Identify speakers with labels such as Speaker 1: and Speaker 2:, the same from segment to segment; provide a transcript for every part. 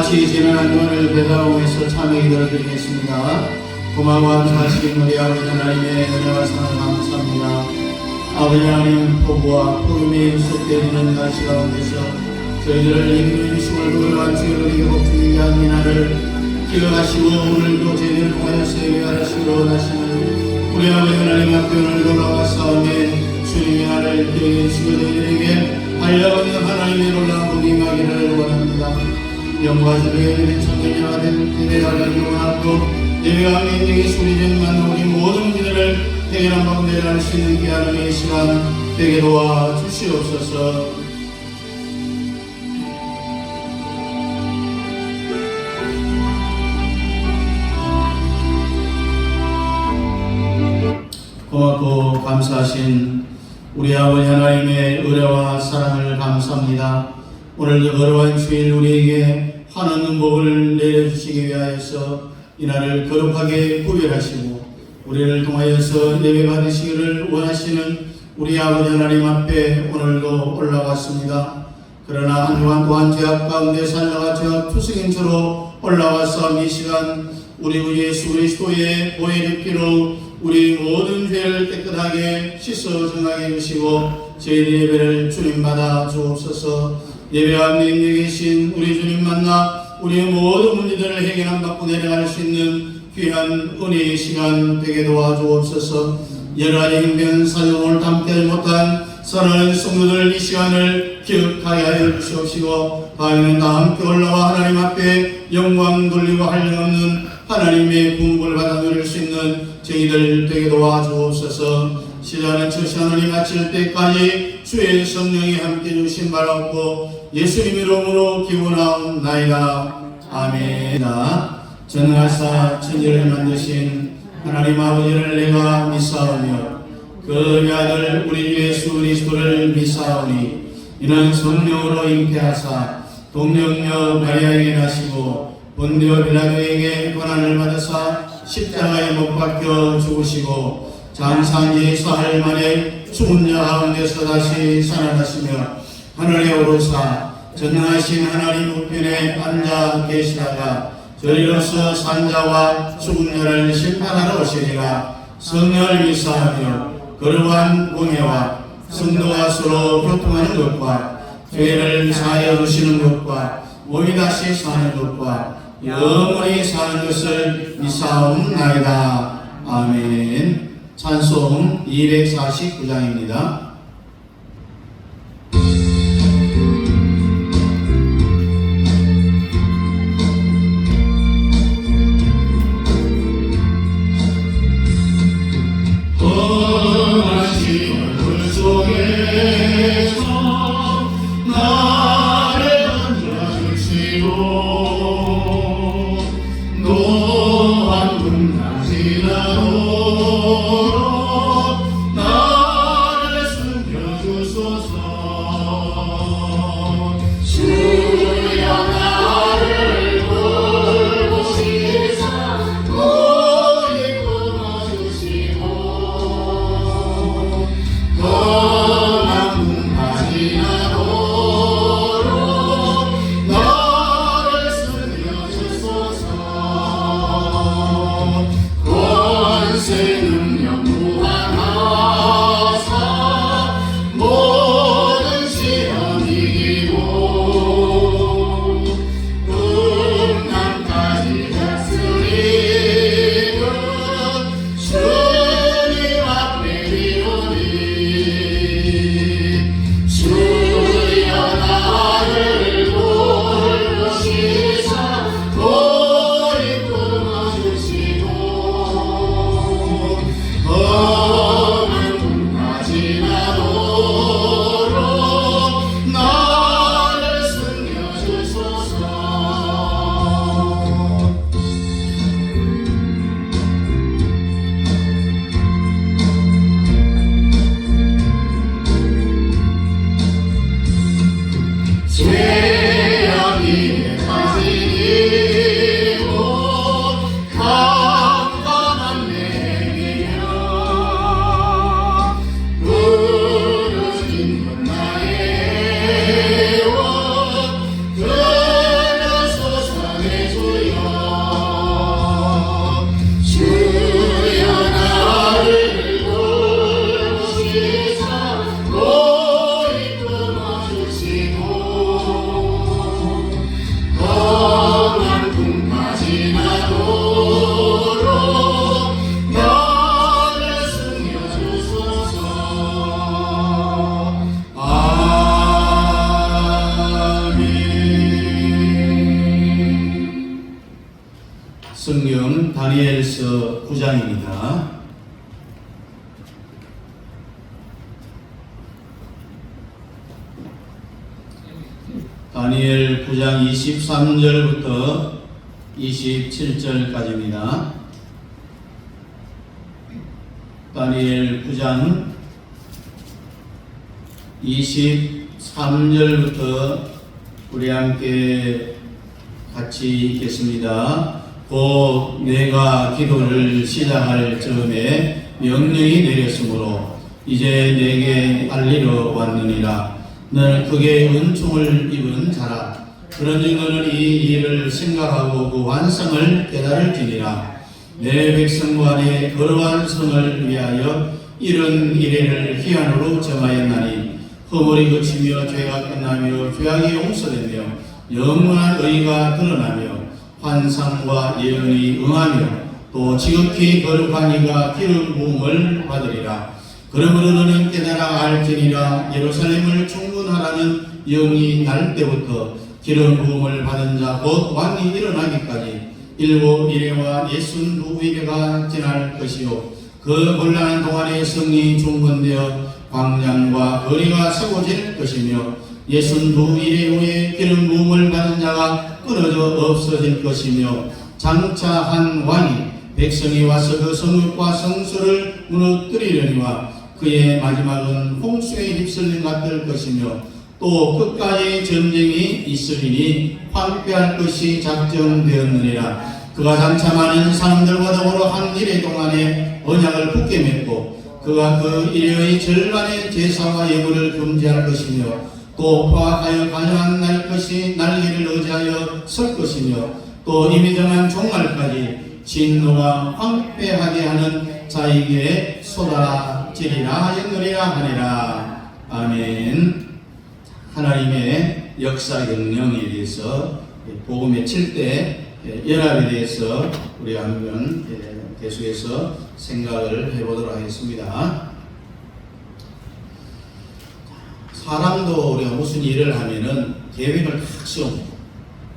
Speaker 1: 같이 지난 오늘 배달옹에서 참여 기도드리겠습니다. 고마워 감사하신 우리 아버지 하나님의 은혜와 사랑 감사합니다. 아버지 하나님 포부와 푸름이 속되어지는 날씨 가운데서 저희들을 인도해 주시고 얼굴과 주를 복주기 위한 이날을 기억하시고 오늘도 저희들을 통하여서 예배하시기로 원하시는 우리 아버지 하나님 앞에 오늘도 나와싸우며 주님의 나를 기억해 주시고 저희들에게 달려가는 하나님의 놀라운 복이 임하기를 원합니다. 영과 주의 이른 청년이와 된 예배가 되기를 원하고 예배가 인생의 소리전만 우리 모든 문제를 해결한 가운데 할 수 있는 귀한 은혜의 시간 되게 도와주시옵소서. 고맙고 감사하신 우리 아버지 하나님의 은혜와 사랑을 감사합니다. 오늘도 거룩한 주일 우리에게 환한 복을 내려주시기 위하여서 이날을 거룩하게 구별하시고 우리를 통하여서 예배 받으시기를 원하시는 우리 아버지 하나님 앞에 오늘도 올라왔습니다. 그러나 한 주간 또한 죄악 가운데 살다가 죄악 투성인 채로 올라와서 이 시간 우리 구 예수 그리스도의 보혈의 피로 우리 모든 죄를 깨끗하게 씻어 정하게 해주시고 저희의 예배를 주님 받아 주옵소서. 예배와 능력이 계신 우리 주님 만나 우리의 모든 문제들을 해결한 받고 내려갈 수 있는 귀한 은혜의 시간 되게 도와주옵소서. 여러 가지 힘든 사정을 담지 못한 사랑하는 성도들 이 시간을 기억하게 하여 주시옵시고 다음에는 다 함께 올라와 하나님 앞에 영광 돌리고 한량없는 하나님의 분부를 받아 누릴 수 있는 저희들 되게 도와주옵소서. 시간은 저 시간을 마칠 때까지 주의 성령이 함께 주신 바라옵고 예수님 이름으로 기원하옵나이다. 아멘. 전능하사 천지를 만드신 하나님 아버지를 내가 믿사오며 그 아들 우리 예수 그리스도를 믿사오니 이는 성령으로 잉태하사 동정녀 마리아에게 나시고 본디오 빌라도에게 고난을 받으사 십자가에 못 박혀 죽으시고 장사한 지 사흘 만에 죽은 자 가운데서 다시 살아나시며 하늘에 오르사 전능하신 하나님 우편에 앉아 계시다가 저희로서 산자와 죽은 자를 심판하러 오시리라. 성령을 믿사하며 거룩한 공예와 성도가 서로 교통하는 것과 죄를 사하여 주시는 것과 몸이 다시 사는 것과 영원히 사는 것을 믿사옵나이다. 아멘. 찬송 249장입니다. 성경 다니엘서 9장입니다. 다니엘 9장 23절부터 27절까지입니다. 다니엘 9장 23절부터 우리 함께 같이 읽겠습니다. 곧 내가 기도를 시작할 즈음에 명령이 내렸으므로 이제 내게 알리러 왔느니라. 너는 크게 은총을 입은 자라. 그런즉 너는 이 일을 생각하고 그 완성을 깨달을지니라. 내 백성과 내 거룩한 성을 위하여 이런 이래를 기한으로 정하였나니 허물이 그치며 죄가 끝나며 죄악이 용서되며 영원한 의가 드러나며 환상과 예언이 응하며 또 지극히 거룩한 이가 기름 부음을 받으리라. 그러므로 너는 깨달아 알지니라. 예루살렘을 충분하라는 영이 날 때부터 기름 부음을 받은 자 곧 왕이 일어나기까지 7 이래와 62 이래가 지날 것이요 그 곤란한 동안에 성이 중건되어 광장과 거리가 세워질 것이며 62 이래 후에 기름 부음을 받은 자가 끊어져 없어질 것이며 장차 한 왕이 백성이 와서 그 성읍과 성소를 무너뜨리려니와 그의 마지막은 홍수에 휩쓸린 것 같을 것이며 또 끝까지 전쟁이 있으리니 황폐할 것이 작정되었느니라. 그가 장차 많은 사람들과 더불어 한 이래 동안에 언약을 굳게 맺고 그가 그 이래의 절반의 제사와 예물을 금지할 것이며 또 포악하여 가증한 날 것이 날개를 의지하여 설 것이며 또 이미 정한 종말까지 진노가 황폐하게 하는 자에게 쏟아지리라 하였느니라 하니라. 아멘. 하나님의 역사 경영에 대해서 복음의 7대 연합에 대해서 우리 한번 계속해서 생각을 해보도록 하겠습니다. 사람도 우리가 무슨 일을 하면은 계획을 딱 세웁니다.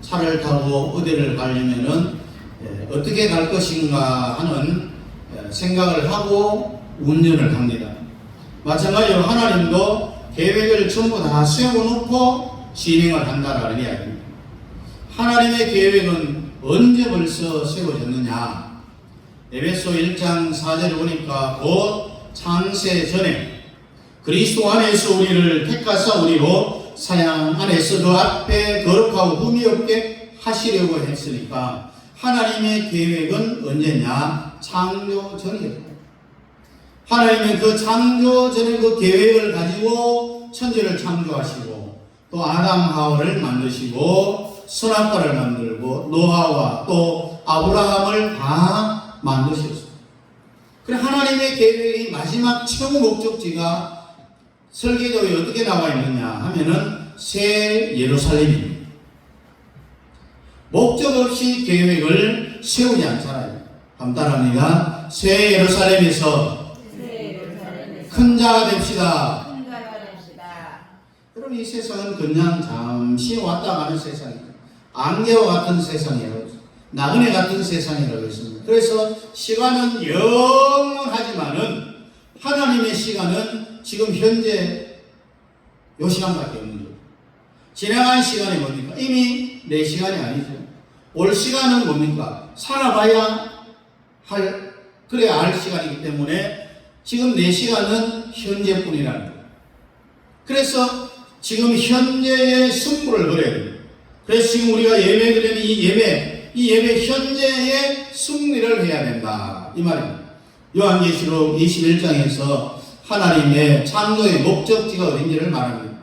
Speaker 1: 차를 타고 어디를 가려면은 어떻게 갈 것인가 하는 생각을 하고 운전을 합니다. 마찬가지로 하나님도 계획을 전부 다 세워놓고 진행을 한다라는 이야기입니다. 하나님의 계획은 언제 벌써 세워졌느냐? 에베소 1장 4절을 보니까 곧 창세 전에 그리스도 안에서 우리를 택하사 우리로 사양 안에서 그 앞에 거룩하고 흠이 없게 하시려고 했으니까 하나님의 계획은 언제냐? 창조 전이었다. 하나님은 그 창조 전에 그 계획을 가지고 천지를 창조하시고 또 아담 하와를 만드시고 선악과를 만들고 노아와 또 아브라함을 다 만드셨어요. 그래 하나님의 계획의 마지막 최후 목적지가 설계도에 어떻게 나와 있느냐 하면은 새 예루살렘입니다. 목적 없이 계획을 세우지 않잖아요. 간단합니다. 새 예루살렘에서 큰 자가 됩시다. 그럼 이 세상은 그냥 잠시 왔다 가는 세상이에요. 안개와 같은 세상이에요. 나그네 같은 세상이라고 했습니다. 그래서 시간은 영원하지만은 하나님의 시간은 지금 현재 요 시간밖에 없는 거예요. 지나간 시간이 뭡니까? 이미 내 시간이 아니죠. 올 시간은 뭡니까? 살아봐야 그래야 알 시간이기 때문에 지금 내 시간은 현재뿐이라는 거예요. 그래서 지금 현재의 승부를 걸어야 돼요. 그래서 지금 우리가 예배 드리는 이 예배 현재의 승리를 해야 된다. 이 말입니다. 요한계시록 21장에서 하나님의 창조의 목적지가 어딘지를 말합니다.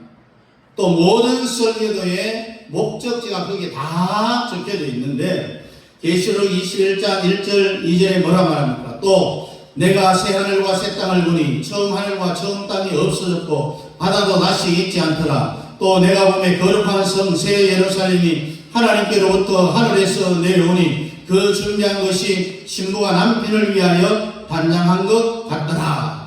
Speaker 1: 또 모든 설교도의 목적지가 거기에 다 적혀져 있는데 계시록 21장 1절 2절에 뭐라 말합니까? 또 내가 새 하늘과 새 땅을 보니 처음 하늘과 처음 땅이 없어졌고 바다도 다시 있지 않더라. 또 내가 보매 거룩한 성 새 예루살렘이 하나님께로부터 하늘에서 내려오니 그 준비한 것이 신부가 남편을 위하여 단장한 것 같더라.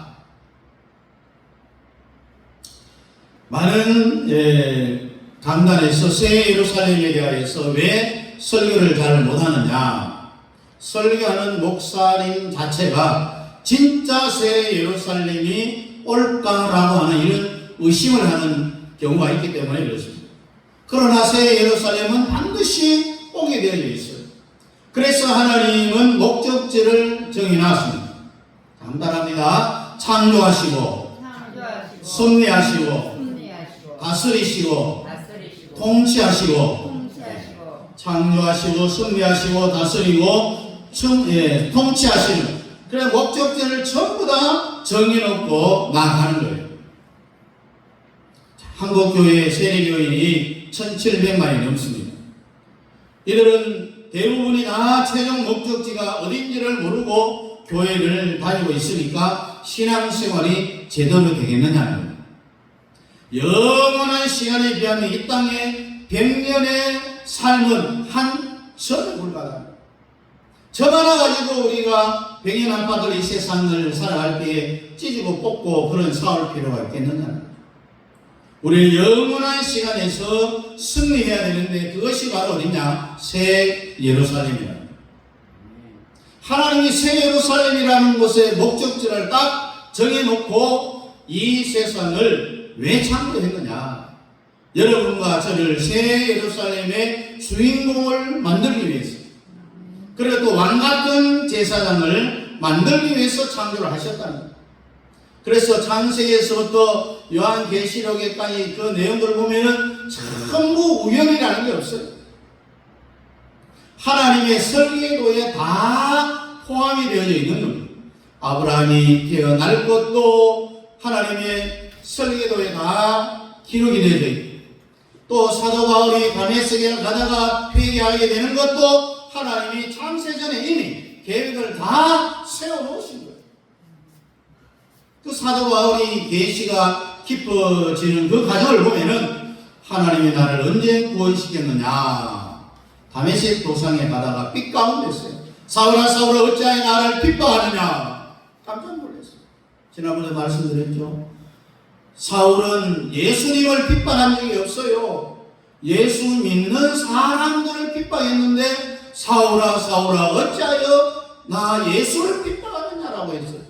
Speaker 1: 많은 강단에서 새 예루살렘에 대하여서 왜 설교를 잘 못하느냐? 설교하는 목사님 자체가 진짜 새 예루살렘이 올까라고 하는 이런 의심을 하는 경우가 있기 때문에 그렇습니다. 그러나 새 예루살렘은 반드시 오게 되어 있어요. 그래서 하나님은 목적지를 정해놨습니다. 간단합니다. 창조하시고 섭리하시고 다스리시고 통치하시고 창조하시고 섭리하시고 다스리고 통치하시는 그래 목적지를 전부 다 정해놓고 나가는 거예요. 한국교회 세례교인이 1700만이 넘습니다. 이들은 대부분이 다 최종 목적지가 어딘지를 모르고 교회를 다니고 있으니까 신앙생활이 제대로 되겠느냐는 거예요. 영원한 시간에 비하면 이 땅에 100년의 삶은 한 절에 불과합니다. 저 하나 가지고 우리가 100년 안팎을 이 세상을 살아갈 때에 찢고 뽑고 그런 싸울 필요가 있겠느냐. 우리는 영원한 시간에서 승리해야 되는데 그것이 바로 어디냐? 새 예루살렘이다. 하나님이 새 예루살렘이라는 곳의 목적지를 딱 정해놓고 이 세상을 왜 창조했느냐? 여러분과 저를 새 예루살렘의 주인공을 만들기 위해서, 그리고 또 왕같은 제사장을 만들기 위해서 창조를 하셨다는 거예요. 그래서 창세기에서부터 요한계시록에까지 그 내용들을 보면은 전부 우연이라는 게 없어요. 하나님의 설계도에 다 포함이 되어져 있는 겁니다. 아브라함이 태어날 것도 하나님의 설계도에 다 기록이 되어져 있고, 또 사도 바울이 다메섹에 가다가 회개하게 되는 것도 하나님이 창세전에 이미 계획을 다 세워놓으신 거예요. 그 사도 바울이 계시가 깊어지는 그 과정을 보면은 하나님이 나를 언제 구원시켰느냐. 다메섹 도상에 가다가 빛 가운데였어요. 사울아 사울아 어찌하여 나를 핍박하느냐. 깜짝 놀랐어요. 지난번에 말씀드렸죠. 사울은 예수님을 핍박한 적이 없어요. 예수 믿는 사람들을 핍박했는데 사울아 사울아 어찌하여 나 예수를 핍박하느냐라고 했어요.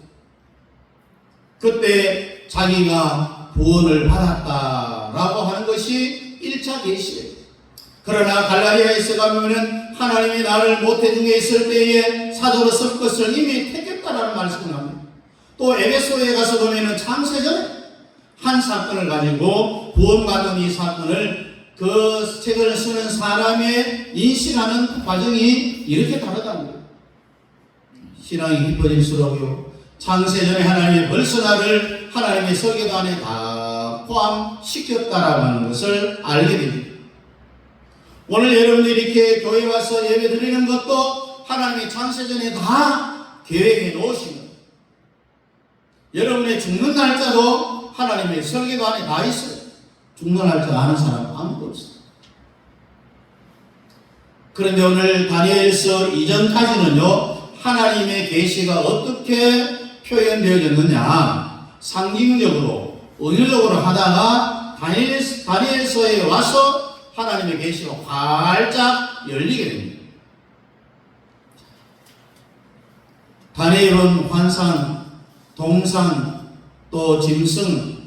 Speaker 1: 그때 자기가 구원을 받았다라고 하는 것이 1차 계시예요. 그러나 갈라디아에서 가면은 하나님이 나를 모태중에 있을 때에 사도로 쓸 것을 이미 택했다라는 말씀을 합니다. 또 에베소에 가서 보면은 창세전에 한 사건을 가지고 구원받은 이 사건을 그 책을 쓰는 사람의 인식하는 과정이 이렇게 다르다는 거예요. 신앙이 깊어질수록요. 창세전에 하나님이 벌써 나를 하나님의 설계도 안에 다 포함시켰다라고 하는 것을 알게 됩니다. 오늘 여러분들이 이렇게 교회 와서 예배 드리는 것도 하나님이 창세전에 다 계획해 놓으신 거예요. 여러분의 죽는 날짜도 하나님의 설계도 안에 다 있어요. 죽는 날짜 아는 사람 아무도 없어요. 그런데 오늘 다니엘서 이전까지는요, 하나님의 계시가 어떻게 표현되어졌느냐, 상징적으로 은유적으로 하다가 다니엘서에 와서 하나님의 계시가 활짝 열리게 됩니다. 다니엘은 환상, 동상, 또 짐승,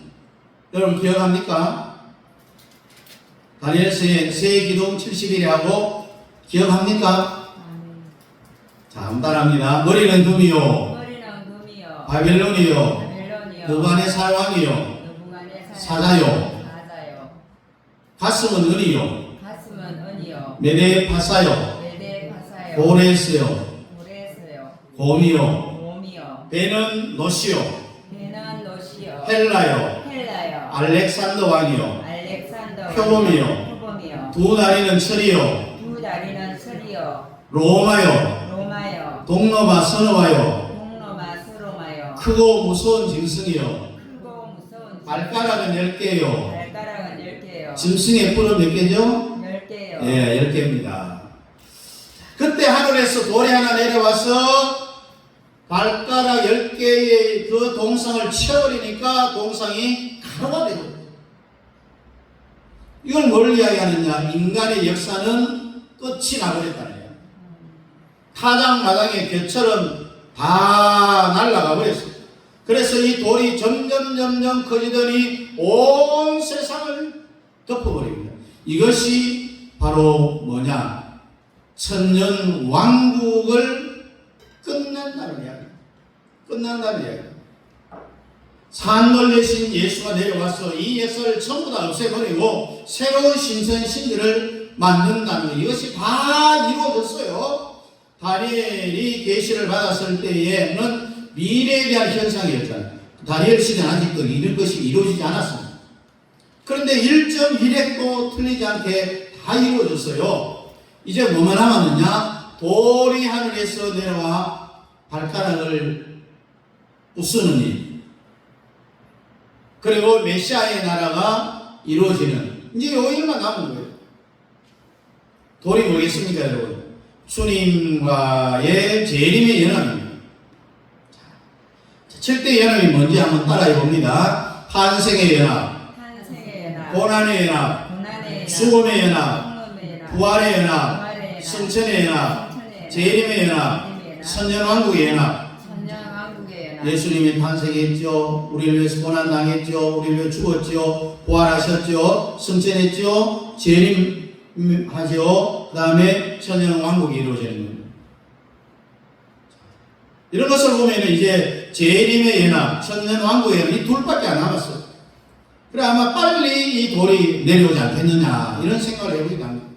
Speaker 1: 여러분 기억합니까? 다니엘서에 새 기둥 70일이라고 기억합니까? 자, 간단합니다. 머리는 금이요, 바벨론이요, 느부갓네살 왕이요, 사자요, 가슴은 은이요, 메데 파사요, 고레스요, 곰이요, 배는 노시요, 헬라요, 알렉산더 왕이요, 표범이요, 두 다리는 철이요, 로마요, 동로마 서노와요, 크고 무서운 짐승이요, 발가락은 10개요, 짐승의 뿔은 몇 개죠? 10개요. 예, 10개입니다. 그때 하늘에서 돌이 하나 내려와서 발가락 10개의 그 동상을 치워버리니까 동상이 가루가 되거든요. 이걸 뭘 이야기하느냐? 인간의 역사는 끝이 나버렸다는 거예요. 타작마당의 겨처럼 다 날아가 버렸어요. 그래서 이 돌이 점점 커지더니 온 세상을 덮어버립니다. 이것이 바로 뭐냐? 천년 왕국을 끝낸다는 이야기. 끝난다는 이야기. 산돌 대신 예수가 내려와서 이 역사를 전부 다 없애버리고 새로운 신선신들을 만든다는 것. 이것이 다 이루어졌어요. 다니엘이 계시를 받았을 때에는 미래에 대한 현상이었잖아요. 다니엘 시대는 아직도 이런 것이 이루어지지 않았습니다. 그런데 1.1핵도 틀리지 않게 다 이루어졌어요. 이제 뭐만 남았느냐? 돌이 하늘에서 내려와 발가락을 부수는 일. 그리고 메시아의 나라가 이루어지는, 이제 요 일만 남은 거예요. 돌이 뭐겠습니까, 여러분? 주님과의 재림의 연합입니다. 7대 연합이 뭔지 한번 따라해 봅니다. 탄생의 연합, 고난의 연합, 수금의 연합, 부활의 연합, 성천의 연합, 재림의 연합, 천년왕국의 연합. 예수님이 탄생했죠. 우리를 위해서 고난당했죠. 우리를 위해 죽었죠. 부활하셨죠. 승천했죠. 재림하죠. 그 다음에 천년왕국이 이루어지는 겁니다. 이런 것을 보면 이제 재림의 연합, 천년왕국의 연합, 이 둘밖에 안 남았어요. 그래 아마 빨리 이 돌이 내려오지 않겠느냐 이런 생각을 해보기도 합니다.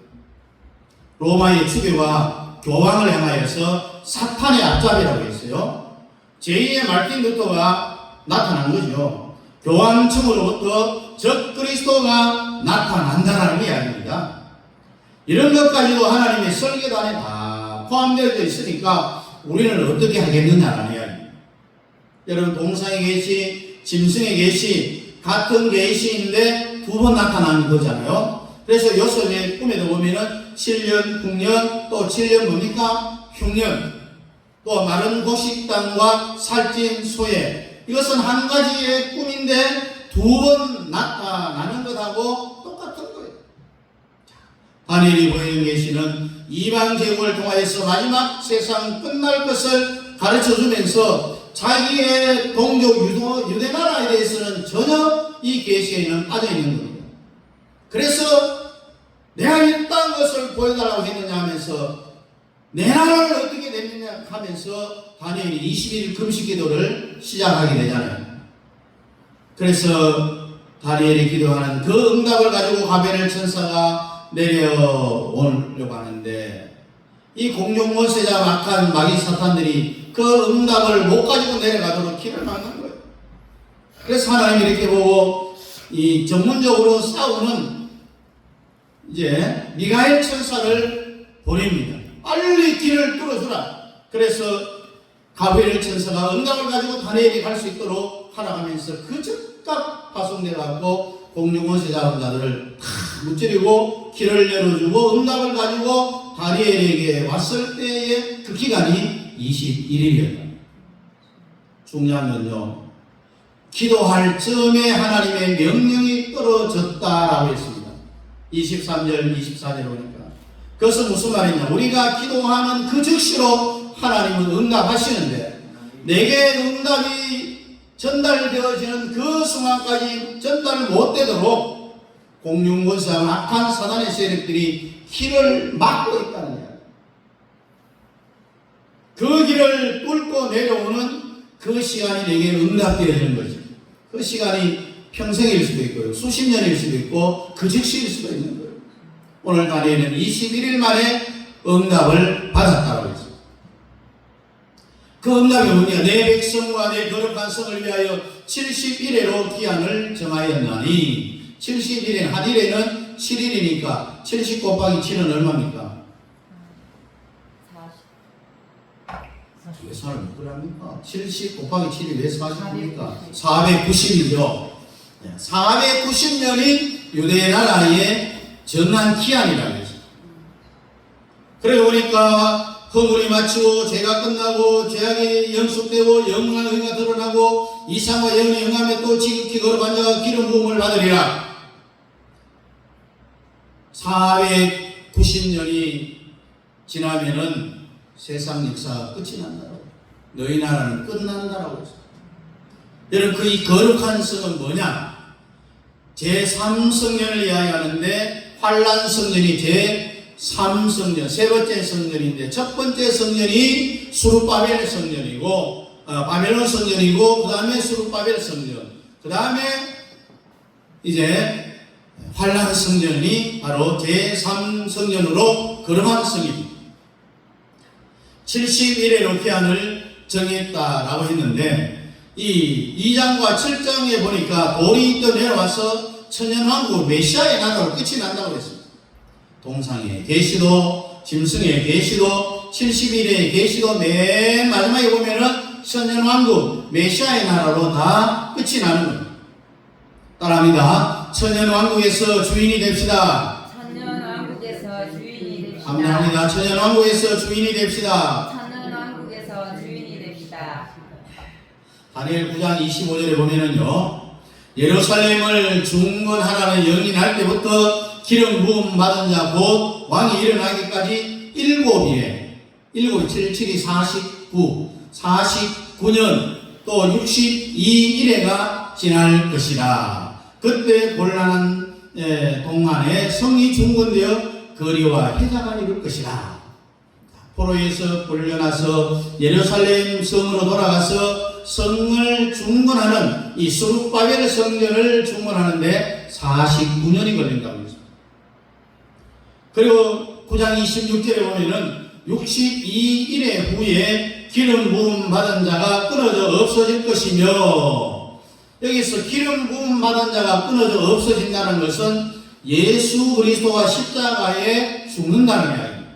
Speaker 1: 로마의 추교와 교황을 향하여서 사탄의 앞잡이라고 했어요. 제2의 말틴 루터가 나타난 거죠. 교황청으로부터 적그리스도가 나타난다는 이야기입니다. 이런 것까지도 하나님의 설계단에 다 포함되어 있으니까 우리는 어떻게 하겠느냐는 이야기. 여러분 동상의 계시, 짐승의 계시 같은 계시인데 두 번 나타나는 거잖아요. 그래서 요셉의 꿈에도 보면은 7년, 풍년, 또 7년 뭡니까? 흉년. 또 마른 곡식 땅과 살찐 소예. 이것은 한 가지의 꿈인데 두 번 나타나는 것하고 똑같은 거예요. 다니엘이 보이는 계시는 이방 제국을 통하여서 마지막 세상 끝날 것을 가르쳐주면서 자기의 동족 유대 나라에 대해서는 전혀 이 계시에는 빠져있는 겁니다. 그래서 내가 이딴 것을 보여달라고 했느냐 하면서 내 나라를 어떻게 됐느냐 하면서 다니엘이 21일 금식기도를 시작하게 되잖아요. 그래서 다니엘이 기도하는 그 응답을 가지고 가벨 천사가 내려오려고 하는데 이 공룡모세자 막한 마귀 사탄들이 그 응답을 못 가지고 내려가도록 길을 막는 거예요. 그래서 하나님이 이렇게 보고 이 전문적으로 싸우는 이제 미가엘 천사를 보냅니다. 빨리 길을 뚫어주라. 그래서 가브리엘 천사가 응답을 가지고 다니엘이 갈 수 있도록 하라하면서 그 즉각 파송되어갖고 공룡원세 잡은 자들을 다 무찌르고 길을 열어주고 응답을 가지고 다니엘에게 왔을 때의 그 기간이 21일이었다. 중요한 건요, 기도할 즈음에 하나님의 명령이 떨어졌다라고 했습니다. 23절, 24절에 보니까. 그것은 무슨 말이냐? 우리가 기도하는 그 즉시로 하나님은 응답하시는데 내게 응답이 전달되어지는 그 순간까지 전달 못되도록 공룡권세와 악한 사단의 세력들이 길을 막고 있다는 거예요. 그 길을 뚫고 내려오는 그 시간이 내게 응답되어지는 거죠. 그 시간이 평생일 수도 있고요, 수십 년일 수도 있고 그 즉시일 수도 있는 거예요. 오늘 다니엘은 21일 만에 응답을 받았다고 했습니다. 그 응답이 뭐냐? 내 백성과 내 거룩한 성을 위하여 70일에로 기한을 정하였나니, 70일에 한 일에는 7일이니까 70 곱하기 7은 얼마입니까? 40. 왜 4를 못 그럽니까? 70 곱하기 7이 왜 40입니까? 490이죠. 490년이 유대 나라의 정한 기한이라고 했습니다. 그래 보니까 허물이 마치고 죄가 끝나고 죄악이 영속되고 영원한 의가 드러나고 이상과 영의 영함에 또 지극히 거룩한 자가 기름 부음을 받으리라. 490년이 지나면은 세상 역사가 끝이 난다고. 너희 나라는 끝난다라고 했어요. 여러분, 그 이 거룩한 성은 뭐냐? 제3성년을 이야기하는데 환란성년이 제3성년, 세 번째 성년인데 첫 번째 성년이 수르바벨 성년이고 바벨론 성년이고 그 다음에 수르바벨 성년, 그 다음에 이제 환란성년이 바로 제3성년으로 거룩한 성입니다. 70일의 로피안을 정했다라고 했는데 이 2장과 7장에 보니까 돌이 또 내려와서 천년왕국 메시아의 나라로 끝이 난다고 했습니다. 동상의 계시도, 짐승의 계시도, 70일의 계시도 맨 마지막에 보면은 천년왕국 메시아의 나라로 다 끝이 나는 거예요. 따라합니다. 천년왕국에서 주인이 됩시다.
Speaker 2: 천년왕국에서 주인이 됩시다.
Speaker 1: 감사합니다. 천년왕국에서 주인이 됩시다.
Speaker 2: 천년왕국에서 주인이 됩시다.
Speaker 1: 다니엘 9장 25절에 보면은요, 예루살렘을 중건하라는 영이 날 때부터 기름 부음 받은 자 곧 왕이 일어나기까지 7일에 7이 49년 또 62일에가 지날 것이다. 그때 곤란한 동안에 성이 중건되어 거리와 회자가 이룰 것이다. 포로에서 풀려나서 예루살렘 성으로 돌아가서 성을 중건하는 이 수르바벨 성전을 중건하는데 49년이 걸린다고 했습니다. 그리고 9장 26절에 보면은 62일의 후에 기름 부음 받은 자가 끊어져 없어질 것이며, 여기서 기름 부음 받은 자가 끊어져 없어진다는 것은 예수 그리스도가 십자가에 죽는다는 이야기입니다.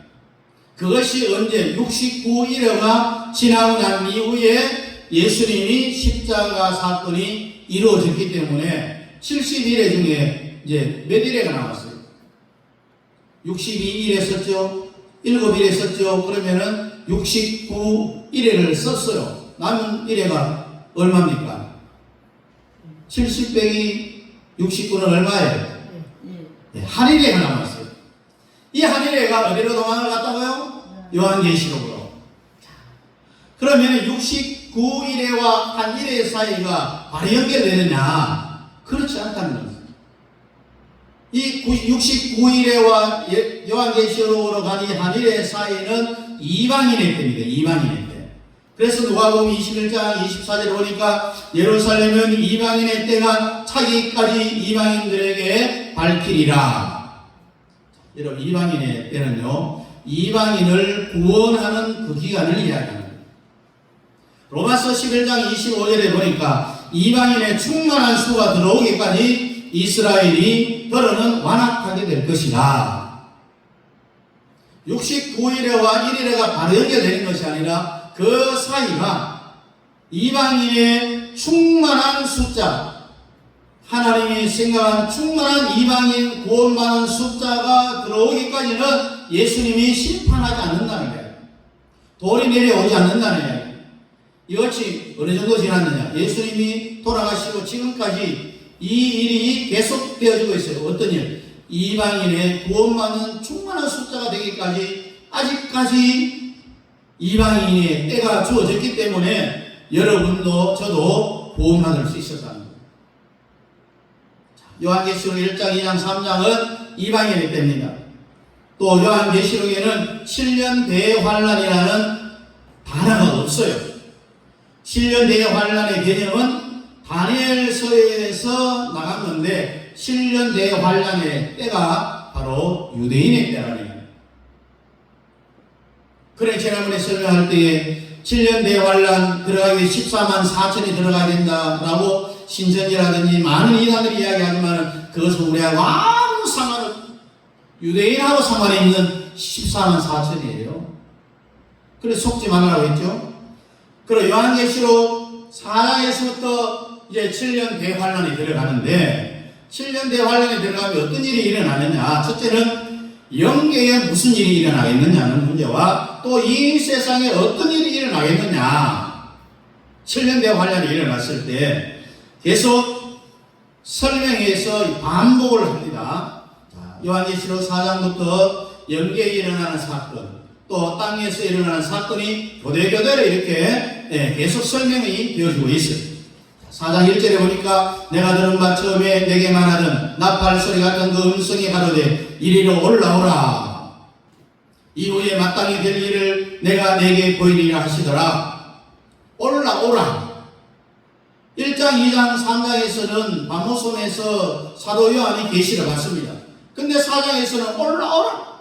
Speaker 1: 그것이 언제 69일여가 지나고 난 이후에 예수님이 십자가 사건이 이루어졌기 때문에 70일에 중에 이제 몇 일에가 남았어요? 62일에 썼죠? 7일에 썼죠? 그러면은 69일에를 썼어요. 남은 일회가 얼마입니까? 70 빼기 69는 얼마예요? 네, 한 일회가 남았어요. 이 한 일회가 어디로 도망을 갔다고요? 요한계시록으로. 그러면 69일회와 한 일회 사이가 바로 연결되느냐? 그렇지 않다는 겁니다. 이 69일회와 요한계시록으로 간 이 한 일회 사이는 이방인의 때입니다. 이방인의 때. 그래서 누가복음 21장 24절에 보니까 예루살렘은 이방인의 때가 차기까지 이방인들에게 밝히리라. 여러분, 이방인의 때는요, 이방인을 구원하는 그 기간을 이야기합니다. 로마서 11장 25절에 보니까 이방인의 충만한 수가 들어오기까지 이스라엘이 더러는 완악하게 될 것이다. 69일에와 1일에가 바로 연결되는 것이 아니라 그 사이가 이방인의 충만한 숫자, 하나님이 생각한 충만한 이방인 구원받은 숫자가 들어오기까지는 예수님이 심판하지 않는다는 거예요. 돌이 내려오지 않는다는 거예요. 이것이 어느 정도 지났느냐? 예수님이 돌아가시고 지금까지 이 일이 계속되어지고 있어요. 어떤 일? 이방인의 구원받는 충만한 숫자가 되기까지 아직까지 이방인의 때가 주어졌기 때문에 여러분도 저도 구원받을 수 있었다는 거예요. 요한계시록 1장, 2장, 3장은 이방인의 때입니다. 또 요한계시록에는 7년 대환란이라는 단어가 없어요. 7년 대환란의 개념은 다니엘서에서 나갔는데 7년 대환란의 때가 바로 유대인의 때라는 거예요. 그래, 지난번에 설명할 때에 7년 대환란 들어가기 14만 4천이 들어가야 된다라고 신천지라든지 많은 이단들이 이야기하지만 그것은 우리하고 아무 상관, 유대인하고 상관이 있는 14만 4천이에요. 그래, 속지 말라고 했죠. 그리고 요한계시록 4장에서부터 이제 7년 대환란이 들어가는데 7년 대환란이 들어가면 어떤 일이 일어나느냐? 첫째는 영계에 무슨 일이 일어나겠느냐는 문제와 또 이 세상에 어떤 일이 일어나겠느냐? 7년 대환란이 일어났을 때 계속 설명해서 반복을 합니다. 요한계시록 4장부터 영계에 일어나는 사건, 또 땅에서 일어나는 사건이 교대교대로 이렇게 계속 설명이 되어지고 있어요. 4장 1절에 보니까 내가 들은 바 처음에 내게 말하던 나팔 소리 같은 그 음성이 가로되 이리로 올라오라. 이후에 마땅히 될 일을 내가 내게 보이리라 하시더라. 올라오라. 1장, 2장, 3장에서는 반모섬에서 사도 요한이 계시를 받습니다. 근데 4장에서는 올라오라.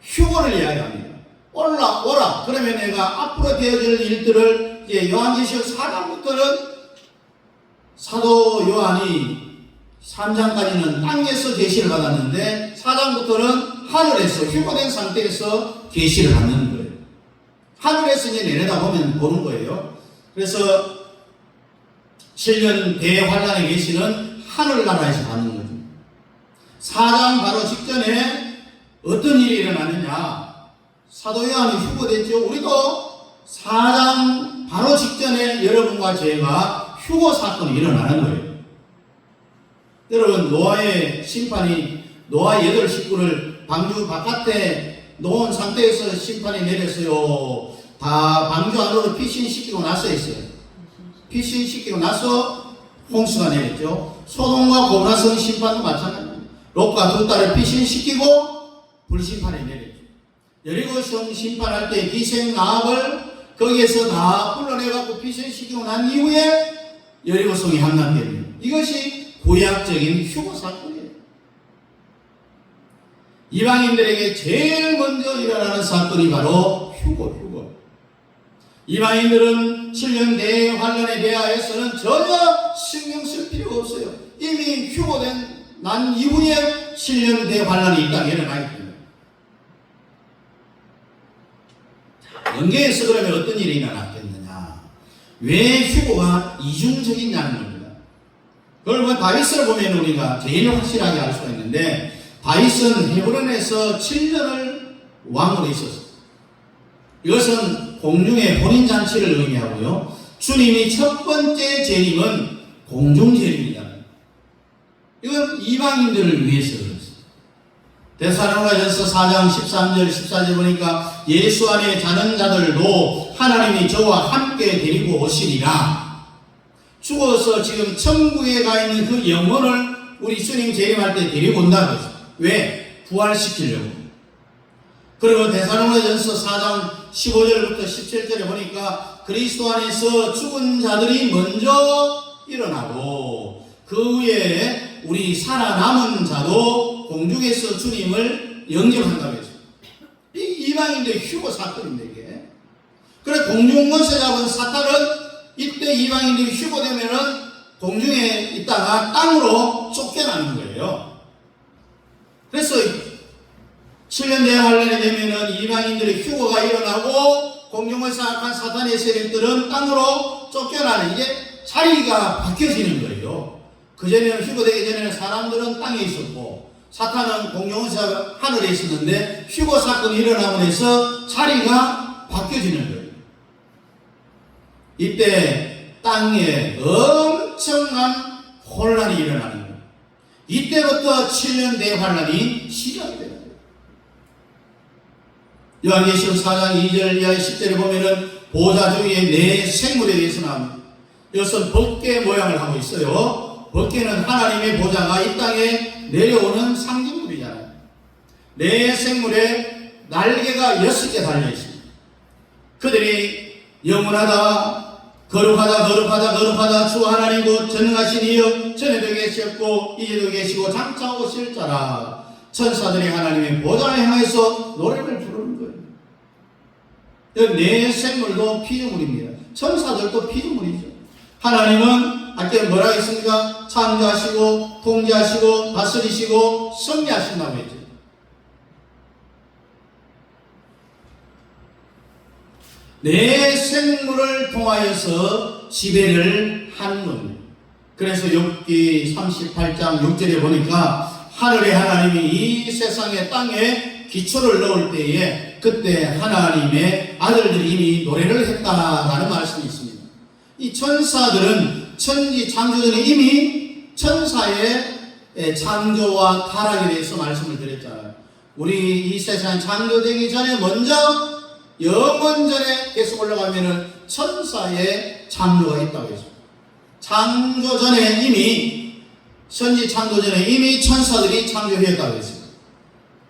Speaker 1: 휴거를 이야기합니다. 올라오라. 그러면 내가 앞으로 되어질 일들을 이제 요한계시록 4장부터는 사도 요한이 3장까지는 땅에서 계시를 받았는데 4장부터는 하늘에서 휴거된 상태에서 계시를 받는 거예요. 하늘에서 이제 내려다보면 보는 거예요. 그래서 7년 대환란의 계시는 하늘나라에서 받는 거죠. 4장 바로 직전에 어떤 일이 일어나느냐. 사도 요한이 휴거됐죠. 우리도 4장 바로 직전에 여러분과 제가 휴거 사건이 일어나는 거예요. 여러분, 노아의 심판이 노아 8식구를 방주 바깥에 놓은 상태에서 심판이 내렸어요. 다 방주 안으로 피신시키고 나서 했어요. 피신시키고 나서 홍수가 내렸죠. 소돔과 고모라성 심판도 마찬가지입니다. 롯과 두 딸을 피신시키고 불심판이 내렸죠. 여리고성 심판할 때 기생 나합을 거기에서 다 불러내갖고 피신시키고 난 이후에 여리고성이 함락됩니다. 이것이 구약적인 휴거 사건이에요. 이방인들에게 제일 먼저 일어나는 사건이 바로 휴거. 이방인들은 7년 대환란에 대하여서는 전혀 신경 쓸 필요가 없어요. 이미 휴거된 난 이후에 7년 대환란이 이 땅에 일어나기 때문에. 연계에서 그러면 어떤 일이 일어났겠느냐. 왜 휴거가 이중적이냐는 겁니다. 그걸 뭐 다윗을 보면 우리가 제일 확실하게 알 수가 있는데, 다윗은 헤브론에서 7년을 왕으로 있었어요. 이것은 공중의 혼인잔치를 의미하고요. 주님이 첫 번째 재림은 공중재림이다. 이건 이방인들을 위해서 그렇습니다. 데살로니가전서 4장 13절 14절 보니까 예수 안에 자는 자들도 하나님이 저와 함께 데리고 오시리라. 죽어서 지금 천국에 가 있는 그 영혼을 우리 주님 재림할 때 데리고 온다고 했어요. 왜? 부활시키려고. 그리고 데살로니가전서 4장 15절부터 17절에 보니까 그리스도 안에서 죽은 자들이 먼저 일어나고 그 후에 우리 살아남은 자도 공중에서 주님을 영접한다고 했어요. 이 이방인들의 휴거 사건입니다. 이게. 그래 공중권세 잡은 사탄은 이때 이방인들이 휴거되면은 공중에 있다가 땅으로 쫓겨나는 거예요. 그래서 7년 대환란이 되면은 이방인들의 휴거가 일어나고 공중을 장악한 사탄의 세력들은 땅으로 쫓겨나는, 이게 자리가 바뀌어지는 거예요. 그전에는 휴거되기 전에는 사람들은 땅에 있었고 사탄은 공중을 하늘에 있었는데 휴거 사건이 일어나고 해서 자리가 바뀌어지는 거예요. 이때 땅에 엄청난 혼란이 일어나는 거예요. 이때부터 7년 대환란이 시작이 됩니다. 요한계시록 4장 2절 이하의 10절에 보면은 보좌 주위에 네 생물에 대해서 나옵니다. 이것은 법궤 모양을 하고 있어요. 법궤는 하나님의 보좌가 이 땅에 내려오는 상징물이잖아요. 네 생물에 날개가 6개 달려 있습니다. 그들이 영원하다, 거룩하다 주 하나님 곧 전능하신 이여 전에도 계셨고 이제도 계시고 장차 오실 자라. 천사들이 하나님의 보좌를 향해서 노래를 부르는 거예요. 네 생물도 피조물입니다. 천사들도 피조물이죠. 하나님은 아까 뭐라 했습니까? 창조하시고 통제하시고 다스리시고 섭리하신다고 했죠. 네 생물을 통하여서 지배를 하는 겁니다. 그래서 욥기 38장 6절에 보니까 하늘의 하나님이 이 세상의 땅에 기초를 넣을 때에 그때 하나님의 아들들이 이미 노래를 했다라는 말씀이 있습니다. 이 천사들은 천지 창조 전에 이미 천사의 창조와 타락에 대해서 말씀을 드렸잖아요. 우리 이 세상 창조되기 전에 먼저 영원전에 계속 올라가면은 천사의 창조가 있다고 했습니다. 창조 전에 이미 선지 창조 전에 이미 천사들이 창조되었다고 했습니다.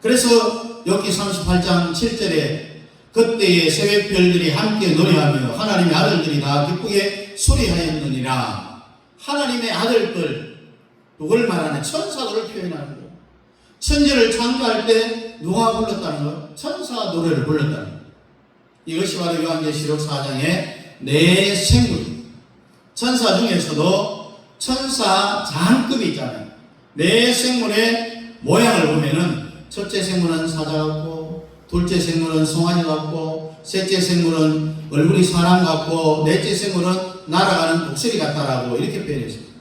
Speaker 1: 그래서 욥기 38장 7절에 그때의 새벽별들이 함께 노래하며 하나님의 아들들이 다 기쁘게 소리하였느니라. 하나님의 아들들, 누굴 말하는 천사들을 표현하는 거예요. 천지를 창조할 때 누가 불렀다는 거예요? 천사 노래를 불렀다는 거예요. 이것이 바로 요한계시록 4장의 네 생물. 천사 중에서도 천사 장급이 있잖아요. 네 생물의 모양을 보면은 첫째 생물은 사자 같고, 둘째 생물은 송아지 같고, 셋째 생물은 얼굴이 사람 같고, 넷째 생물은 날아가는 독수리 같다라고 이렇게 표현했습니다.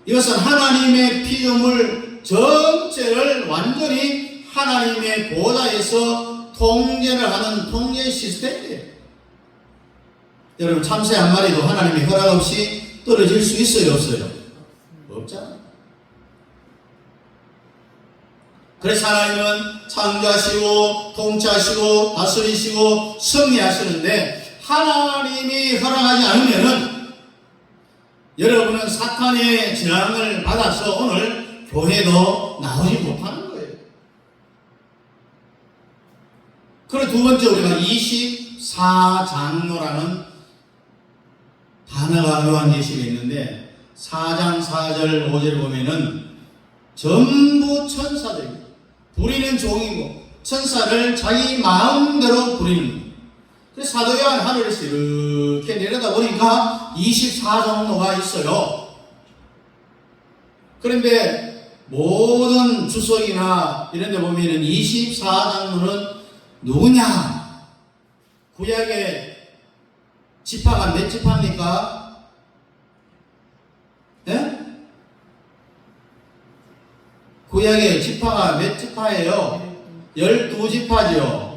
Speaker 1: 이것은 하나님의 피조물 전체를 완전히 하나님의 보좌에서 통제를 하는 통제 시스템이에요. 여러분, 참새 한 마리도 하나님의 허락 없이 떨어질 수 있어요, 없어요? 없잖아요. 그래서 하나님은 창조하시고 통치하시고 다스리시고 섭리하시는데, 하나님이 허락하지 않으면은 여러분은 사탄의 재앙을 받아서 오늘 교회도 나오지 못하는 거예요. 그리고 두 번째, 우리가 24장로라는 단어가 요한계시록에 있는데 4장 4절 5절 보면은 전부 천사들입니다. 부리는 종이고 천사를 자기 마음대로 부리는 거예요. 그래서 사도 요한 하늘에서 이렇게 내려다 보니까 24장로가 있어요. 그런데 모든 주석이나 이런 데 보면은 24장로는 누구냐? 구약의 지파가 몇 지파입니까? 예? 구약의 지파가 몇 지파예요? 12지파죠.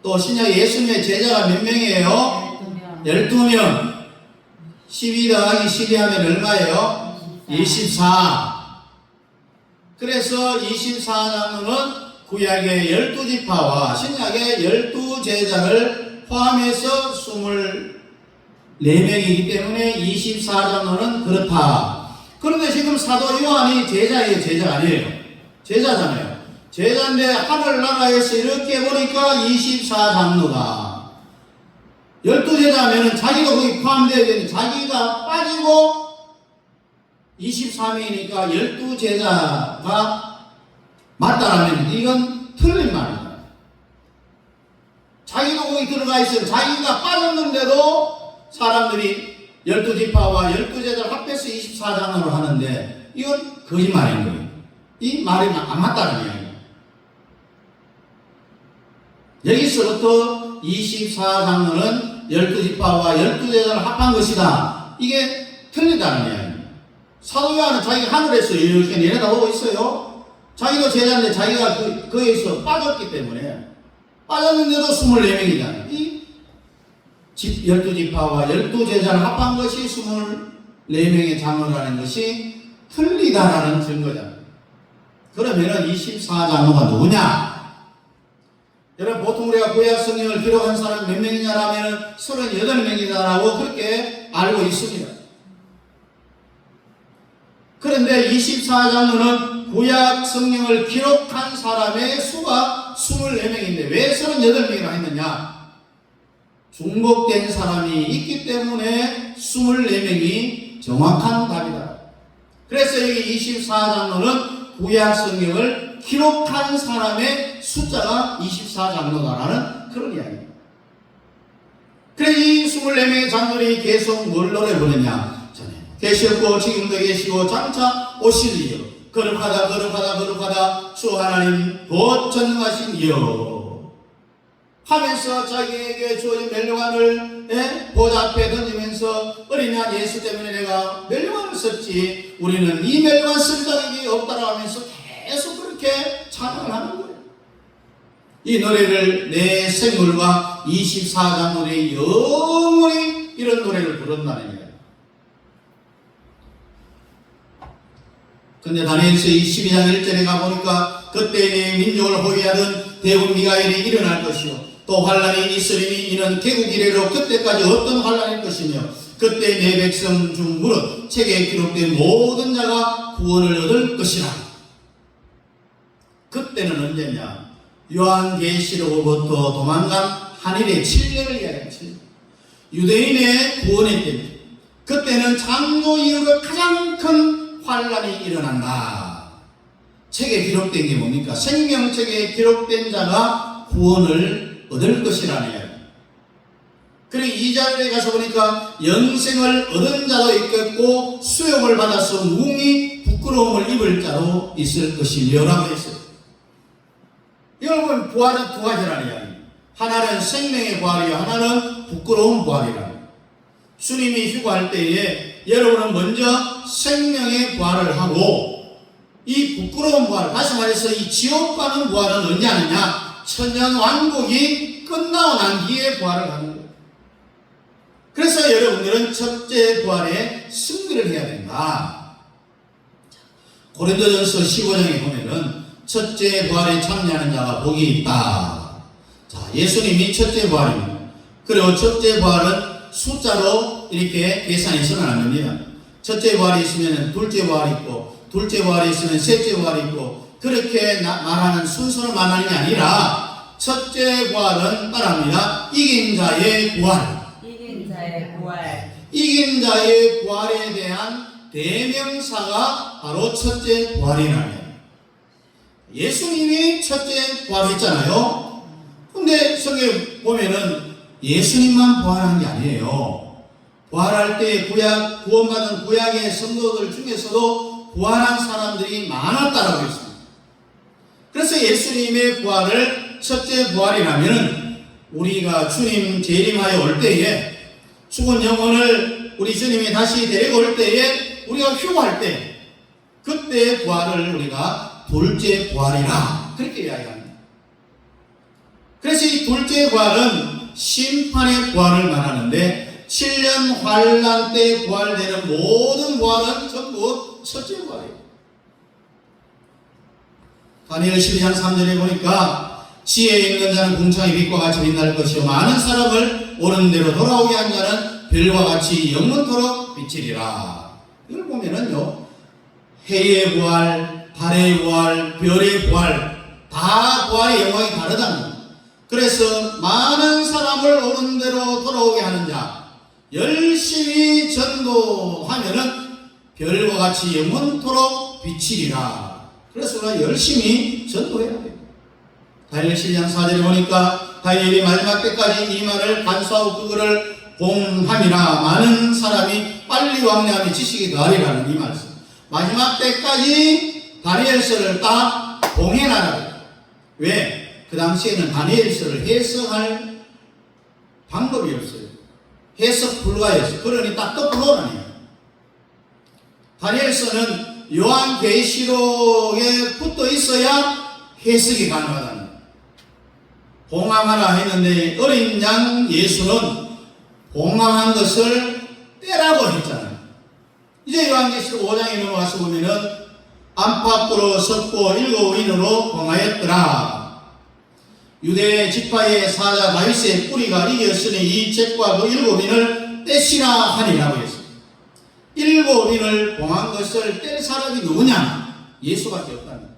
Speaker 1: 또 신약 예수님의 제자가 몇 명이에요? 12명. 12 더하기 12 하면 얼마예요? 24. 그래서 24장로는 구약의 12지파와 신약의 12제자를 포함해서 24명이기 때문에 24장로는 그렇다. 그런데 지금 사도 요한이 제자예요, 제자 아니에요? 제자잖아요. 제자인데 하늘나라에서 이렇게 보니까 24장로가 12제자면은 자기가 거기 포함되어야 되는데 자기가 빠지고 23명이니까 12제자가 맞다라면 이건 틀린 말입니다. 자기도 거기 들어가 있어요. 자기가 빠졌는데도 사람들이 12지파와 12제자를 합해서 24장로를 하는데 이건 거짓말인 거예요. 이 말이 안 맞다는 이야기예요. 여기서부터 24장로는 12지파와 12제자를 합한 것이다. 이게 틀리다는 이야기예요. 사도 요한은 자기가 하늘에서 이렇게 내려다보고 있어요. 자기도 제자인데 자기가 거기에서 빠졌기 때문에 빠졌는데도 24명이잖아요. 이 12지파와 12제자를 합한 것이 24명의 장로라는 것이 틀리다라는 증거잖아요. 그러면은 24장로가 누구냐? 여러분, 보통 우리가 구약 성경을 기록한 사람이 몇 명이냐라면은 38명이다라고 그렇게 알고 있습니다. 그런데 24장로는 구약 성경을 기록한 사람의 수가 24명인데 왜 38명이나 했느냐? 중복된 사람이 있기 때문에 24명이 정확한 답이다. 그래서 여기 24장로는 구약 성경을 기록한 사람의 숫자가 24장로다라는 그런 이야기입니다. 그래서 이 24명의 장로들이 계속 뭘 노래 부르냐? 계셨고 지금도 계시고 장차 오실 이여, 거룩하다 주 하나님 곧 전능하신 이여 하면서 자기에게 주어진 멸류관을 보좌 앞에 던지면서 어린 양 예수 때문에 내가 멸류관을 썼지 우리는 이 멸류관 쓸 자격이 없다라고 하면서 계속 그렇게 찬양을 하는 거예요. 이 노래를 내 생물과 24장로들이 영원히 이런 노래를 부른다는 거예요. 근데 다니엘서 12장 1절에 가보니까 그때 내 민족을 호위하던 대군 미가엘이 일어날 것이요 또 환란이 있으리니 이는 개국 이래로 그때까지 어떤 환란일 것이며 그때 내 백성 중 무릇 책에 기록된 모든 자가 구원을 얻을 것이라. 그때는 언제냐? 요한계시로부터 도망간 한일의 7년을 이야기합니다. 유대인의 구원의 때입니다. 그때는 창조 이후로 가장 큰 환란이 일어난다. 책에 기록된 게 뭡니까? 생명책에 기록된 자가 구원을 얻을 것이라는 이야기. 그리고 2절에 가서 보니까 영생을 얻은 자도 있겠고 수욕을 받아서 무궁히 부끄러움을 입을 자도 있을 것이며라고 했어요. 이걸 보면 부활은 두 가지라는 이야기. 하나는 생명의 부활이요 하나는 부끄러운 부활이라는. 주님이 휴거할 때에 여러분은 먼저 생명의 부활을 하고 이 부끄러운 부활, 다시 말해서 이 지옥 가는 부활은 언제 하느냐? 천년 왕국이 끝나고 난 뒤에 부활을 하는 거예요. 그래서 여러분들은 첫째 부활에 승리를 해야 된다. 고린도전서 15장에 보면은 첫째 부활에 참여하는 자가 복이 있다. 자, 예수님이 첫째 부활입니다. 그리고 첫째 부활은 숫자로 이렇게 계산해서는 안 됩니다. 첫째 부활이 있으면 둘째 부활이 있고, 둘째 부활이 있으면 셋째 부활이 있고, 그렇게 말하는 순서를 말하는 게 아니라, 첫째 부활은 따라합니다. 이긴 자의 부활.
Speaker 2: 이긴 자의 부활.
Speaker 1: 이긴 자의 부활에 대한 대명사가 바로 첫째 부활이라는. 예수님이 첫째 부활했잖아요. 근데 성경에 보면은 예수님만 부활한 게 아니에요. 부활할 때 구원받은 구약의 성도들 중에서도 부활한 사람들이 많았다라고 했습니다. 그래서 예수님의 부활을 첫째 부활이라면 우리가 주님 재림하여 올 때에 죽은 영혼을 우리 주님이 다시 데리고 올 때에 우리가 휴거할 때 그때의 부활을 우리가 둘째 부활이라 그렇게 이야기합니다. 그래서 이 둘째 부활은 심판의 부활을 말하는데 7년 환란 때 부활되는 모든 부활은 전부 첫째 부활이에요. 다니엘 12장 3절에 보니까 지혜에 있는 자는 궁창의 빛과 같이 빛날 것이요 많은 사람을 옳은 대로 돌아오게 한 자는 별과 같이 영원토록 비치리라. 이걸 보면은요 해의 부활, 달의 부활, 별의 부활 다 부활의 영광이 다르다는 거예요. 그래서 많은 사람을 옳은 대로 돌아오게 하는 자 열심히 전도하면은 별과 같이 영원토록 비치리라. 그래서 우리가 열심히 전도해야 돼요. 다니엘 7장 4절에 보니까 다니엘이 마지막 때까지 이 말을 간수하고 그거를 봉함이나 많은 사람이 빨리 왕래하며 지식이 더하리라는 이 말씀. 마지막 때까지 다니엘서를 딱 봉해놔라. 왜? 그 당시에는 다니엘서를 해석할 방법이 없어요. 해석 불가였어요. 그러니 딱 거꾸로라네요. 다니엘서는 요한계시록에 붙어 있어야 해석이 가능하다는 거예요. 봉함하라 했는데 어린 양 예수는 봉함한 것을 떼라고 했잖아요. 이제 요한계시록 5장에 넘어가서 보면은 안팎으로 섰고 7인으로 봉하였더라. 유대 지파의 사자 다윗의 뿌리가 이겼으니 이 책과 그 7인을 떼시라 하니라고 했습니다. 7인을 봉한 것을 뗄 사람이 누구냐? 예수밖에 없다는 거예요.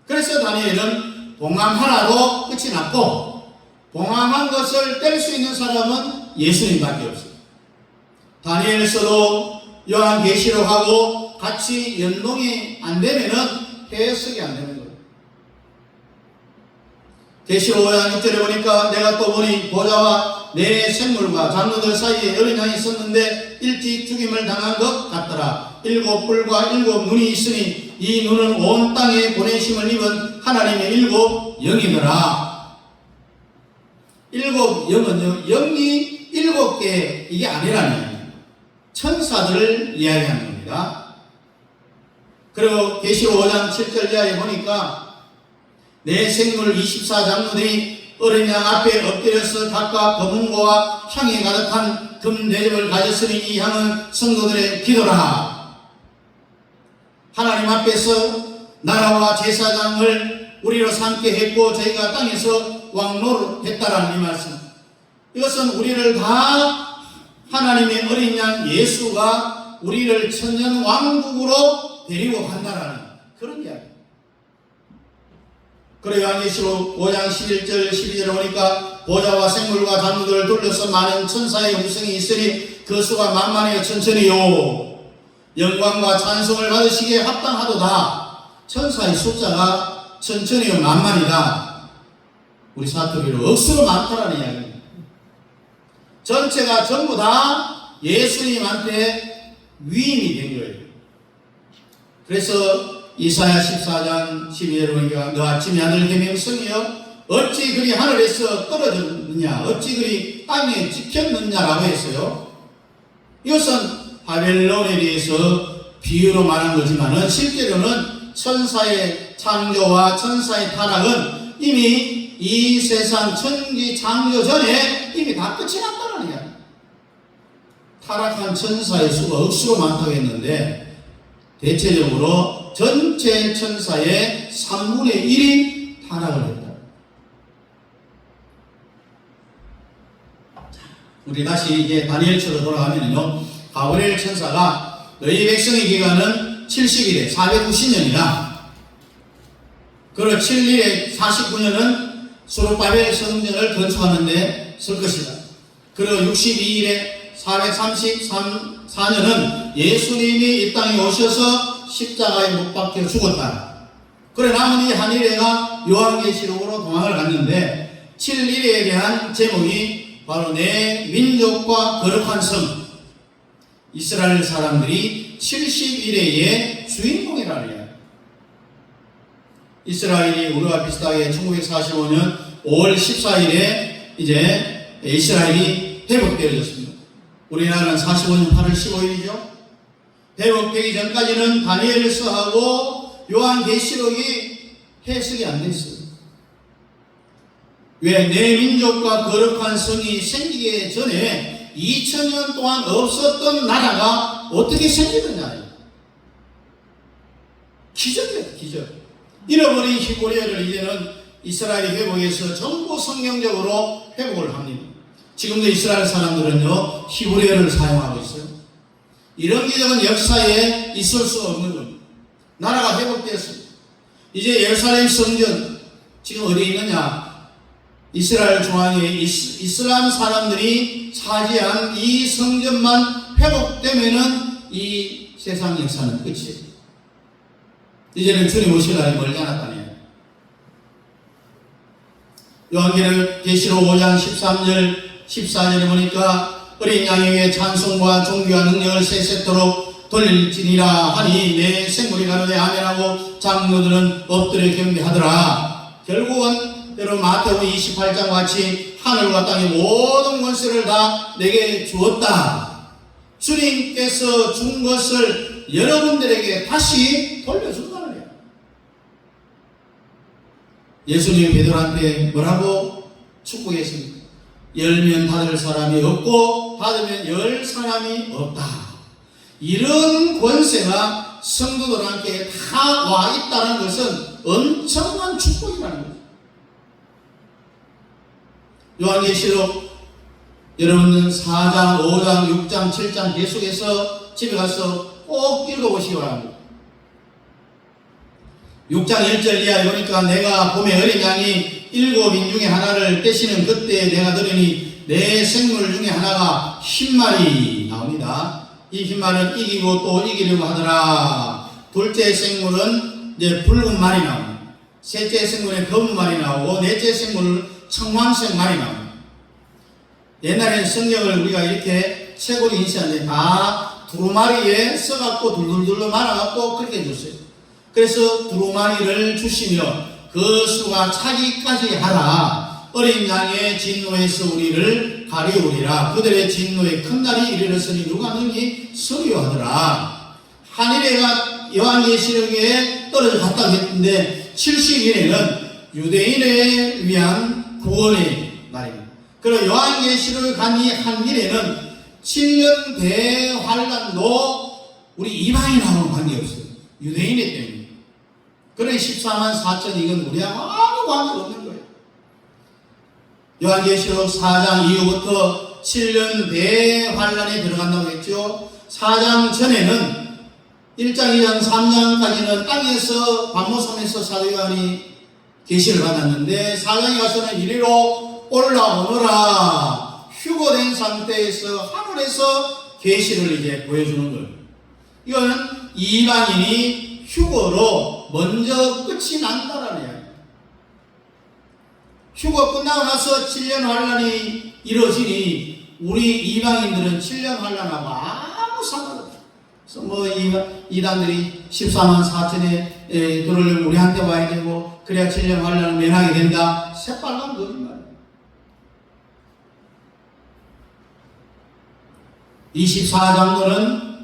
Speaker 1: 그래서 다니엘은 봉함하라로 끝이 났고 봉함한 것을 뗄 수 있는 사람은 예수님밖에 없어요. 다니엘서도 요한계시록하고 같이 연동이 안 되면은 해석이 안 되는 거예요. 계시록 5장 6절에 보니까 내가 또 보니 보좌와 내 생물과 장로들 사이에 어린 양이 있었는데 일찍 죽임을 당한 것 같더라. 7 뿔과 7 눈이 있으니 이 눈은 온 땅에 보내심을 입은 하나님의 7 영이더라. 7 영은요, 영이 7개 이게 아니라는 천사들을 이야기하는 겁니다. 그리고 계시록 5장 7절 이하에 보니까 내 생물 24장로들이 어린 양 앞에 엎드려서 각각 검은고와 향이 가득한 금 대접을 가졌으니 이 향은 성도들의 기도라. 하나님 앞에서 나라와 제사장을 우리로 삼게 했고 저희가 땅에서 왕노를 했다라는 이 말씀. 이것은 우리를 다 하나님의 어린 양 예수가 우리를 천년 왕국으로 데리고 간다라는 그런 이야기. 그래 요한계시록 5장 11절 12절에 보니까 보좌와 생물과 장로들을 둘러서 많은 천사의 음성이 있으니 그 수가 만만하여 천천히요 영광과 찬송을 받으시기에 합당하도다. 천사의 숫자가 천천히요 만만이다. 우리 사투리로 억수로 많다라는 이야기입니다. 전체가 전부 다 예수님한테 위임이 된 거예요. 그래서 이사야 14장 12절에 보니까 너 아침이 하늘 해명성이여 어찌 그리 하늘에서 떨어졌느냐 어찌 그리 땅에 찍혔느냐라고 했어요. 이것은 바벨론에 대해서 비유로 말한 거지만은 실제로는 천사의 창조와 천사의 타락은 이미 이 세상 천지 창조 전에 이미 다 끝이 났다는 이야기. 타락한 천사의 수가 억수로 많다고 했는데 대체적으로 전체 천사의 3분의 1이 타락을 했다. 우리 다시 이제 다니엘처로 돌아가면요, 가브리엘 천사가 너희 백성의 기간은 70일에 490년이다. 그리고 7일에 49년은 수르바벨 성전을 건축하는데 쓸 것이다. 그리고 62일에 434년은 예수님이 이 땅에 오셔서 십자가에 못 박혀 죽었다. 그래 남은 이 한일회가 요한계시록으로 도망을 갔는데 7일에 대한 제목이 바로 내 민족과 거룩한 성. 이스라엘 사람들이 70일의 주인공이라는 이야기. 이스라엘이 우리와 비슷하게 1945년 5월 14일에 이제 이스라엘이 회복되어졌습니다. 우리나라는 45년 8월 15일이죠. 회복되기 전까지는 다니엘서하고 요한계시록이 해석이 안 됐어요. 왜? 내 민족과 거룩한 성이 생기기 전에 2000년 동안 없었던 나라가 어떻게 생기느냐. 기적이에요, 기적. 잃어버린 히브리어를 이제는 이스라엘이 회복해서 전부 성경적으로 회복을 합니다. 지금도 이스라엘 사람들은요, 히브리어를 사용하고 있어요. 이런 기적은 역사에 있을 수 없는 겁니다. 나라가 회복되었습니다. 이제 예루살렘 성전, 지금 어디 있느냐? 이스라엘 중앙에 이슬람 사람들이 차지한 이 성전만 회복되면은 이 세상 역사는 끝이에요. 이제는 주님 오실 날이 멀지 않았다네요. 요한계시록 5장 13절 14절에 보니까 어린 양에게 찬송과 존귀와 능력을 세세토록 돌릴지니라 하니 내 생물이 가로되 아멘하고 장로들은 엎드려 경배하더라. 결국은 여러분 마태복음 28장 같이 하늘과 땅의 모든 권세를 다 내게 주었다. 주님께서 준 것을 여러분들에게 다시 돌려준다는 거예요. 예수님이 베드로한테 뭐라고 축복했습니까? 열면 받을 사람이 없고 받으면 열 사람이 없다. 이런 권세가 성도들한테 다 와 있다는 것은 엄청난 축복이라는 거예요. 요한계시록 여러분은 4장, 5장, 6장, 7장 계속해서 집에 가서 꼭 읽어보시기 바랍니다. 6장 1절 이하에 보니까 내가 봄에 어린 양이 7인 중에 하나를 떼시는 그때 내가 들으니 내 생물 중에 하나가 흰말이 나옵니다. 이 흰말은 이기고 또 이기려고 하더라. 둘째 생물은 이제 붉은 말이 나옵니다. 셋째 생물에 검은 말이 나오고 넷째 생물은 청황색 말이 나옵니다. 옛날에는 성경을 우리가 이렇게 책으로 인쇄하는데 다 두루마리에 써갖고 둘둘둘로 말아갖고 그렇게 해줬어요. 그래서 두루마리를 주시며 그 수가 차기까지 하라. 어린 양의 진노에서 우리를 가리우리라. 그들의 진노의 큰 날이 이르렀으니 누가 능히 서리하더라. 한일회가 요한계시록에 떨어져 갔다고 했는데 70일에는 유대인에 위한 구원의 날입니다. 그리고 요한계시록에 간 이 한일에는 7년 대환란도 우리 이방인하고는 관계없어요. 유대인이 때문에. 그래 14만 4천 이건 우리하고 아무 관계 없는 거예요. 요한계시록 4장 이후부터 7년 대환란에 들어간다고 했죠. 4장 전에는 1장, 2장, 3장까지는 땅에서 반모섬에서 사도 요한이 계시를 받았는데 4장에 가서는 이리로 올라오너라 휴거된 상태에서 하늘에서 계시를 이제 보여주는 거예요. 이거는 이방인이 휴거로 먼저 끝이 난다라는 이야기입니다. 휴거 끝나고 나서 7년 환란이 이루어지니 우리 이방인들은 7년 환란하고 아무 상관없어요. 그래서 뭐 이단들이 14만 4천에 들어오려면 우리한테 와야 되고 그래야 7년 환란을 면하게 된다. 새빨간 거짓말. 24장로는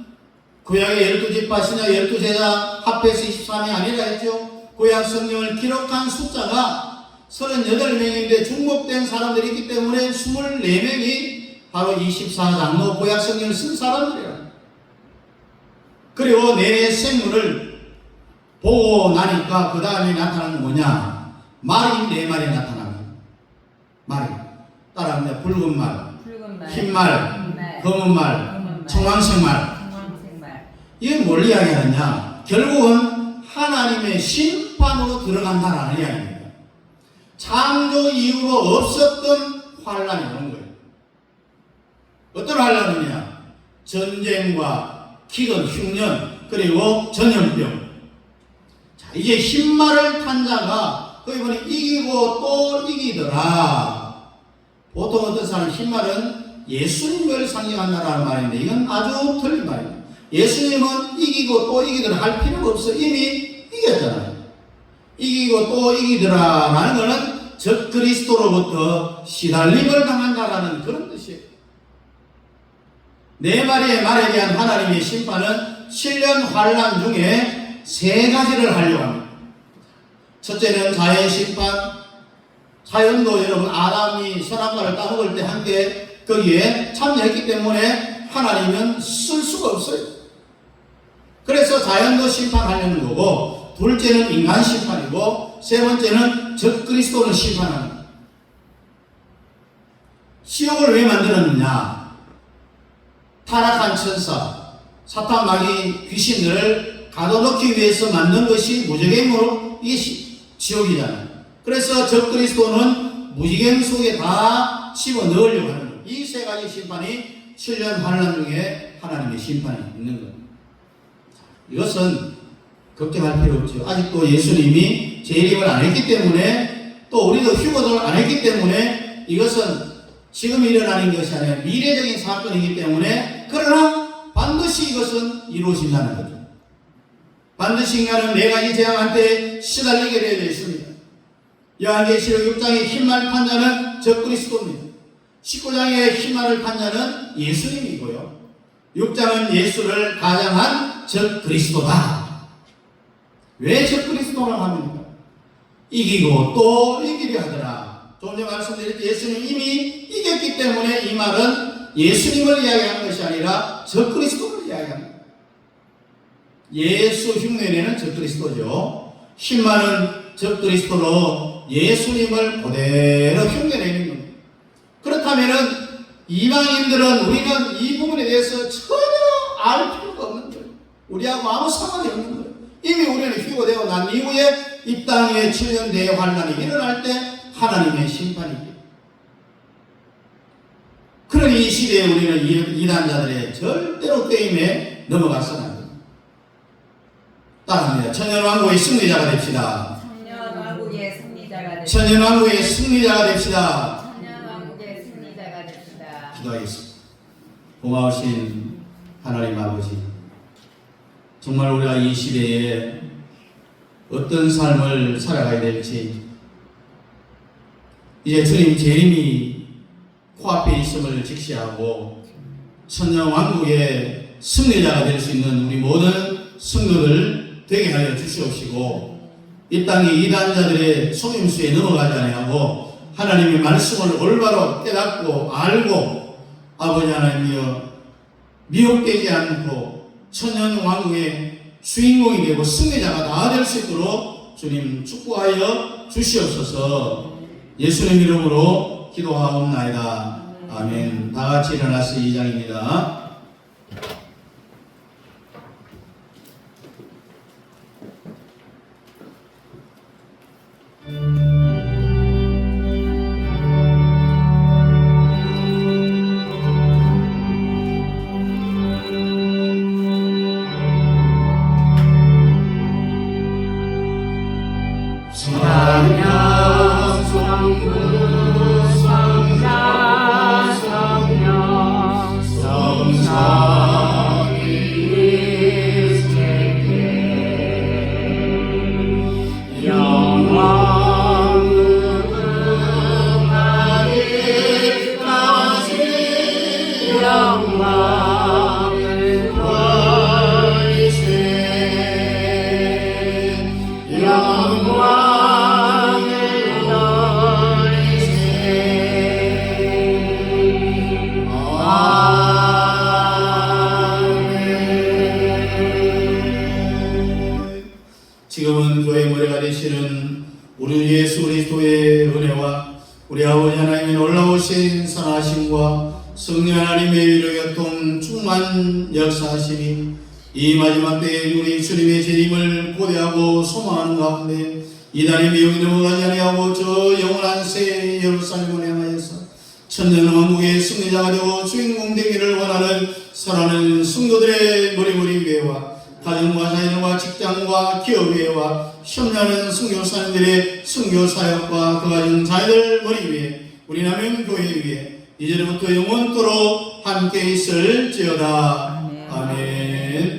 Speaker 1: 구약의 12지파시나 12제자 합해서 23이 아니라 했죠. 구약 성경을 기록한 숫자가 38명인데 중복된 사람들이 있기 때문에 24명이 바로 24장로 구약 성경을 쓴 사람들이라. 그리고 내 생물을 보고 나니까 그 다음에 나타나는 건 뭐냐? 말이 4마리 나타납니다. 말이 따라합니다. 붉은 말, 흰 말, 검은 말, 청황색 말. 이게 뭘 이야기하느냐? 결국은 하나님의 심판으로 들어간다라는 이야기입니다. 창조 이후로 없었던 환란이 오는 거예요. 어떤 환란이냐? 전쟁과 기근, 흉년, 그리고 전염병. 자, 이제 흰 말을 탄 자가 거기 보니 이기고 또 이기더라. 보통 어떤 사람 흰 말은 예수님을 상징한다라는 말인데 이건 아주 틀린 말입니다. 예수님은 이기고 또 이기더라 할 필요가 없어. 이미 이겼잖아요. 이기고 또 이기더라라는 것은 적 그리스도로부터 시달림을 당한다라는 그런 뜻이에요. 네 마리의 말에 대한 하나님의 심판은 7년 환란 중에 3가지를 하려고 합니다. 첫째는 자연 심판. 자연도 여러분 아담이 선악과를 따먹을 때 함께 거기에 참여했기 때문에 하나님은 쓸 수가 없어요. 그래서 자연도 심판하려는 거고, 둘째는 인간 심판이고, 세 번째는 적 그리스도를 심판하는 거예요. 지옥을 왜 만들었느냐? 타락한 천사, 사탄 마귀 귀신들을 가둬놓기 위해서 만든 것이 무저갱으로 이게 지옥이잖아요. 그래서 적 그리스도는 무지갱 속에 다 집어넣으려고 하는 거예요. 이 3가지 심판이 7년 환란 중에 하나님의 심판이 있는 거예요. 이것은 걱정할 필요 없죠. 아직도 예수님이 재림을 안 했기 때문에 또 우리도 휴거를 안 했기 때문에 이것은 지금 일어나는 것이 아니라 미래적인 사건이기 때문에 그러나 반드시 이것은 이루어진다는 거죠. 반드시 인간은 4가지 재앙한테 시달리게 되어 있습니다. 요한계시록 6장의 흰말 판자는 적그리스도입니다. 19장의 흰말을 판자는 예수님이고요. 6장은 예수를 가장한 적그리스도다. 왜 적그리스도라고 합니까? 이기고 또 이기려 하더라. 조금 전에 말씀드렸듯이 예수님 이미 이겼기 때문에 이 말은 예수님을 이야기하는 것이 아니라 적그리스도를 이야기합니다. 예수 흉내내는 적그리스도죠. 흰말은 적그리스도로 예수님을 그대로 흉내내는 겁니다. 그렇다면은 이방인들은 우리는 이 부분에 대해서 전혀 알 필요가 없는 거예요. 우리하고 아무 상관이 없는 거예요. 이미 우리는 휴거되고 난 이후에 이 땅에 7년 대환란이 일어날 때 하나님의 심판이 있다. 그러니 이 시대에 우리는 이단자들의 절대로 게임에 넘어가서는 안 됩니다. 따라합니다. 천년왕국의 승리자가 됩시다.
Speaker 2: 천년왕국의 승리자가 됩시다.
Speaker 1: 천년왕국의 승리자가 됩시다.
Speaker 2: 천년왕국의 승리자가 됩시다.
Speaker 1: 기도하겠습니다. 고마우신 하나님 아버지, 정말 우리가 이 시대에 어떤 삶을 살아가야 될지, 이제 주님 재림이 코앞에 있음을 직시하고 천년왕국의 승리자가 될 수 있는 우리 모든 성도들 되게 하여 주시옵시고, 이 땅의 이단자들의 속임수에 넘어가지 아니하고 하나님의 말씀을 올바로 깨닫고 알고 아버지 하나님이여 미혹되지 않고 천년왕국의 주인공이 되고 승리자가 다 될 수 있도록 주님 축복하여 주시옵소서. 예수님 이름으로 기도하옵나이다. 아멘. 다 같이 일어나서 2장입니다.
Speaker 3: 성령 성부 성자 성령 성삼위일체께 영원하리까지 영광을 걸세 영광을 걸세 아멘.
Speaker 1: 지금은 교회 머리가 되시는 우리 예수 그리스도의 은혜와 우리 아버지 하나님의 놀라우신 선하심과 성령 하나님의 위로교통 충만 역사하심이 이 마지막 때에 우리 주님의 재림을 고대하고 소망하는 가운데 이단의 미혹이 넘어가지 아니하고 저 영원한 새 예루살렘을 향하여서 천년왕국의 승리자가 되고 주인공 되기를 원하는 사랑하는 성도들의 머리머리 위에와 가정과 자녀과 직장과 기업 위에와 협력하는 선교사님들의 선교사역과 그 가정 자녀들 머리 위에 우리 남영교회 위에 이제부터 영원토록 함께 있을지어다. 아멘.